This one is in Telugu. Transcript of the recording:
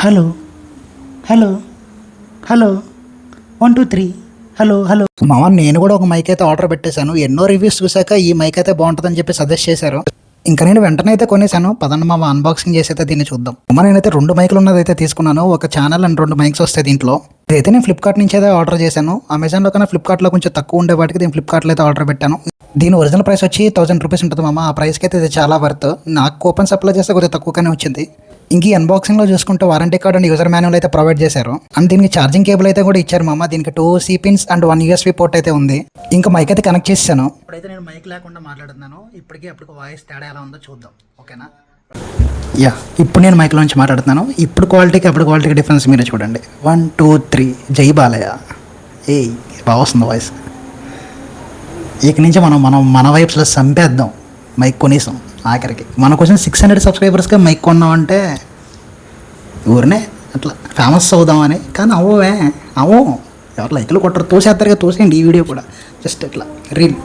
Hello hello hello 1 2 3 hello hello మామ, నేను కూడా ఒక మైక్ అయితే ఆర్డర్ పెట్టేశాను. ఎన్నో రివ్యూస్ చూశాక ఈ మైక్ అయితే బాగుంటుందని చెప్పి సజెస్ట్ చేశారు. ఇంకా నేను వెంటనే అయితే కొనేసాను. పదండి మామ, అన్బాక్సింగ్ చేసి అయితే దీన్ని చూద్దాం. అమ్మ, నేనైతే 2 మైకులు ఉన్నది అయితే తీసుకున్నాను. ఒక ఛానల్ అండ్ 2 మైక్స్ వస్తాయి దీంట్లో. ఇదైతే నేను ఫ్లిప్కార్ట్ నుంచి అయితే ఆర్డర్ చేశాను. అమెజాన్లో కన్నా ఫ్లిప్కార్ట్లో కొంచెం తక్కువ ఉండే వాటికి నేను ఫ్లిప్కార్ట్లో అయితే ఆర్డర్ పెట్టాను. దీని ఒరిజినల్ ప్రైస్ వచ్చి 1000 రూపీస్ ఉంటుంది మామ. ఆ ప్రైస్కి అయితే ఇది చాలా వర్త్. నాకు కూపన్స్ అప్లై చేస్తే కొద్దిగా తక్కువగానే వచ్చింది. ఇంక ఈ అన్బాక్సింగ్లో చూసుకుంటే warranty card and user manual అయితే ప్రొవైడ్ చేశారు. అండ్ దీనికి ఛార్జింగ్ కేబుల్ అయితే కూడా ఇచ్చారు మామ. దీనికి 2 C pins and 1 USB port అయితే ఉంది. ఇంకా మైక్ అయితే కనెక్ట్ చేశాను. ఇప్పుడైతే నేను మైక్ లేకుండా మాట్లాడుతున్నాను. అప్పటికి వాయిస్ తేడా ఎలా ఉందో చూద్దాం, ఓకేనా? యా, ఇప్పుడు నేను మైక్లో నుంచి మాట్లాడుతున్నాను. ఇప్పుడు క్వాలిటీకి అప్పుడు క్వాలిటీకి డిఫరెన్స్ మీరే చూడండి. 1 2 3 జై బాలయ్య. బాగా వస్తుంది వాయిస్. ఇక నుంచి మన వైప్స్లో చంపేద్దాం. మైక్ కొనేసాం ఆఖరికి. మన కోసం 600 సబ్స్క్రైబర్స్గా మైక్ కొన్నామంటే ఊరినే అట్లా ఫేమస్ అవుదామని. కానీ అవ్వే ఎవరు లైక్లు కొట్టరు, తోసేద్దరుగా తోసేయండి ఈ వీడియో కూడా. జస్ట్ ఇట్లా రీల్